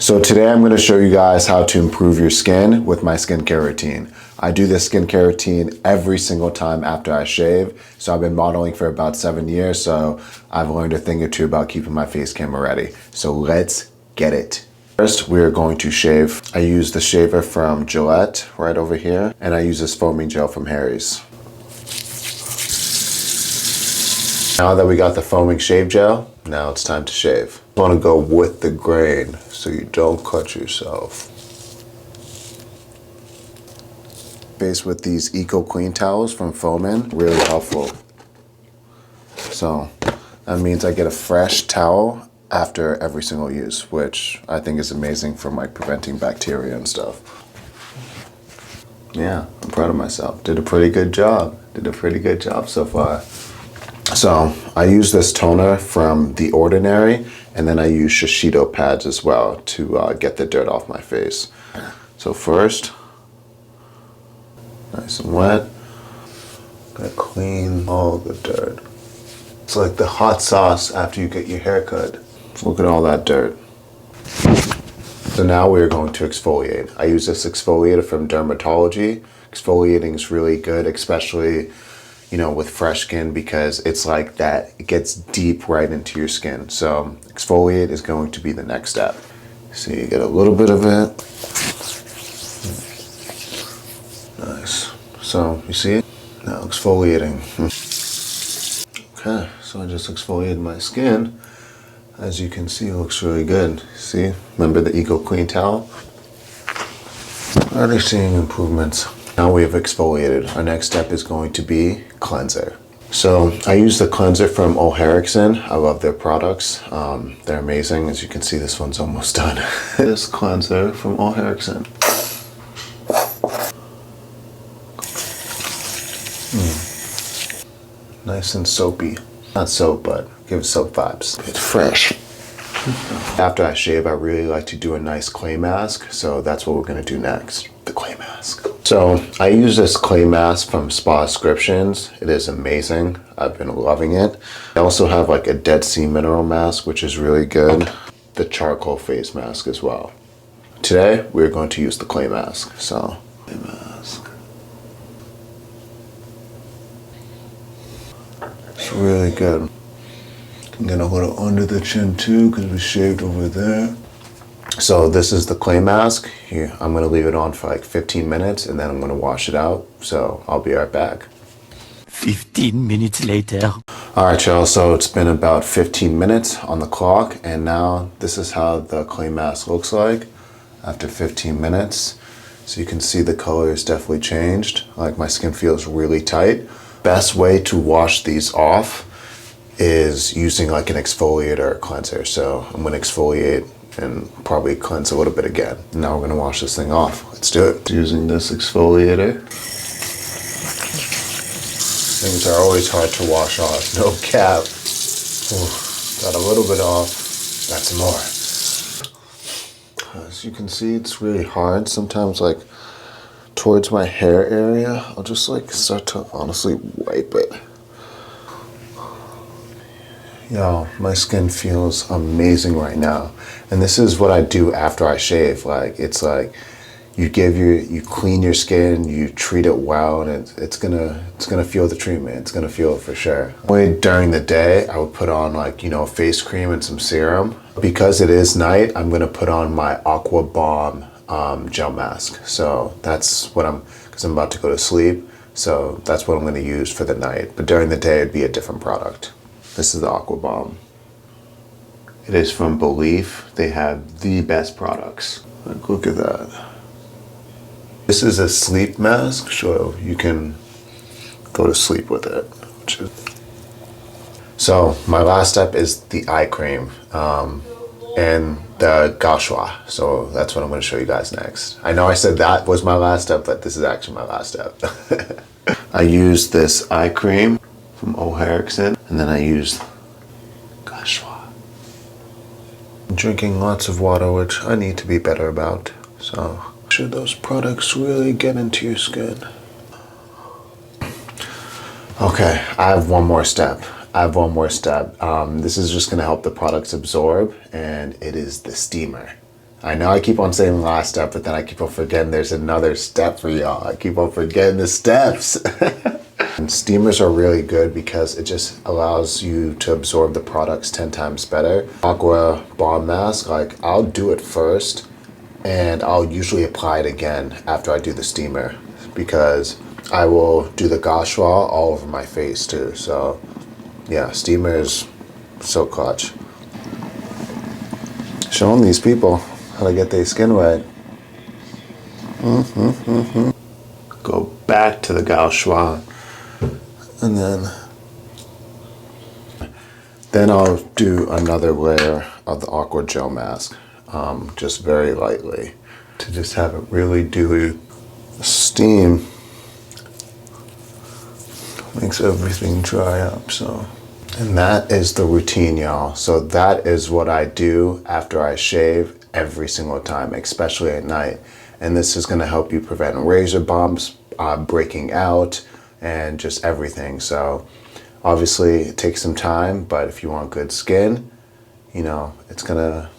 So today I'm going to show you guys how to improve your skin with my skincare routine. I do this skincare routine every single time after I shave. So I've been modeling for about 7 years, so I've learned a thing or two about keeping my face camera ready. So let's get it. First, we're going to shave. I use the shaver from Gillette right over here, and I use this foaming gel from Harry's. Now that we got the foaming shave gel, now it's time to shave. You want to go with the grain so you don't cut yourself. Face with these Eco Clean towels from Foamin, really helpful. So that means I get a fresh towel after every single use, which I think is amazing for like preventing bacteria and stuff. Yeah, I'm proud of myself. Did a pretty good job so far. So I use this toner from The Ordinary, and then I use Shiseido pads as well to get the dirt off my face. So first, nice and wet, gotta clean all the dirt. It's like the hot sauce after you get your hair cut. Look at all that dirt. So now we're going to exfoliate. I use this exfoliator from Dermatology. Exfoliating is really good, especially with fresh skin, because it's like that, it gets deep right into your skin. So exfoliate is going to be the next step. So you get a little bit of it. Nice. So you see it? Now exfoliating. Okay, so I just exfoliated my skin. As you can see, it looks really good. See? Remember the Eco Clean towel? Already seeing improvements. Now we have exfoliated. Our next step is going to be cleanser. So I use the cleanser from Ole Henriksen. I love their products. They're amazing. As you can see, this one's almost done. This cleanser from Ole Henriksen. Nice and soapy. Not soap, but give soap vibes. It's fresh. After I shave, I really like to do a nice clay mask. So that's what we're gonna do next, the clay mask. So I use this clay mask from Spa Descriptions. It is amazing. I've been loving it. I also have like a Dead Sea mineral mask, which is really good. The charcoal face mask as well. Today, we're going to use the clay mask. So, clay mask. It's really good. I'm gonna put it under the chin too, because we shaved over there. So this is the clay mask. Here, I'm gonna leave it on for like 15 minutes and then I'm gonna wash it out. So I'll be right back. 15 minutes later. All right, y'all, so it's been about 15 minutes on the clock, and now this is how the clay mask looks like after 15 minutes. So you can see the color has definitely changed. Like, my skin feels really tight. Best way to wash these off is using like an exfoliator or cleanser. So I'm gonna exfoliate and probably cleanse a little bit again. Now we're gonna wash this thing off. Let's do it. Using this exfoliator. Things are always hard to wash off, no cap. Ooh, got a little bit off, got some more. As you can see, it's really hard. Sometimes like towards my hair area, I'll just like start to honestly wipe it. Yo, my skin feels amazing right now. And this is what I do after I shave. Like, it's like you clean your skin, you treat it well, and it's gonna feel the treatment. It's gonna feel it for sure. During the day, I would put on like, face cream and some serum. Because it is night, I'm gonna put on my Aqua Bomb gel mask. So that's what because I'm about to go to sleep. So that's what I'm gonna use for the night. But during the day, it'd be a different product. This is the Aqua Bomb. It is from Belief. They have the best products. Like, look at that. This is a sleep mask, so you can go to sleep with it. So my last step is the eye cream and the gua sha. So that's what I'm going to show you guys next. I know I said that was my last step, but this is actually my last step. I use this eye cream from Ole Henriksen, and then I use gua sha. I'm drinking lots of water, which I need to be better about. So make sure those products really get into your skin. Okay, I have one more step. This is just gonna help the products absorb, and it is the steamer. I know I keep on saying last step, but then I keep on forgetting there's another step for y'all. I keep on forgetting the steps. And steamers are really good because it just allows you to absorb the products 10 times better. Aqua Bomb Mask, like I'll do it first and I'll usually apply it again after I do the steamer because I will do the gua sha all over my face too. So yeah, steamer is so clutch. Showing these people how to get their skin wet. Go back to the gua sha. And then I'll do another layer of the Aqua Gel Mask, just very lightly, to just have it really dewy. Steam makes everything dry up, so. And that is the routine, y'all. So that is what I do after I shave every single time, especially at night. And this is gonna help you prevent razor bumps, breaking out, and just everything. So obviously it takes some time, but if you want good skin, you know, it's gonna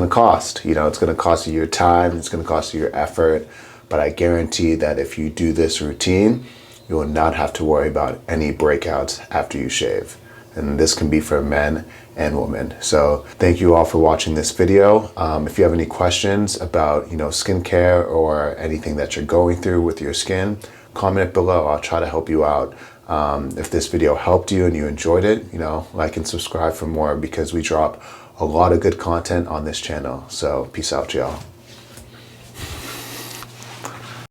cost. You know, it's gonna cost you your time, it's gonna cost you your effort, but I guarantee that if you do this routine, you will not have to worry about any breakouts after you shave. And this can be for men and women. So thank you all for watching this video. If you have any questions about, you know, skincare or anything that you're going through with your skin, comment it below. I'll try to help you out. If this video helped you and you enjoyed it, you know, like and subscribe for more because we drop a lot of good content on this channel. So peace out, y'all.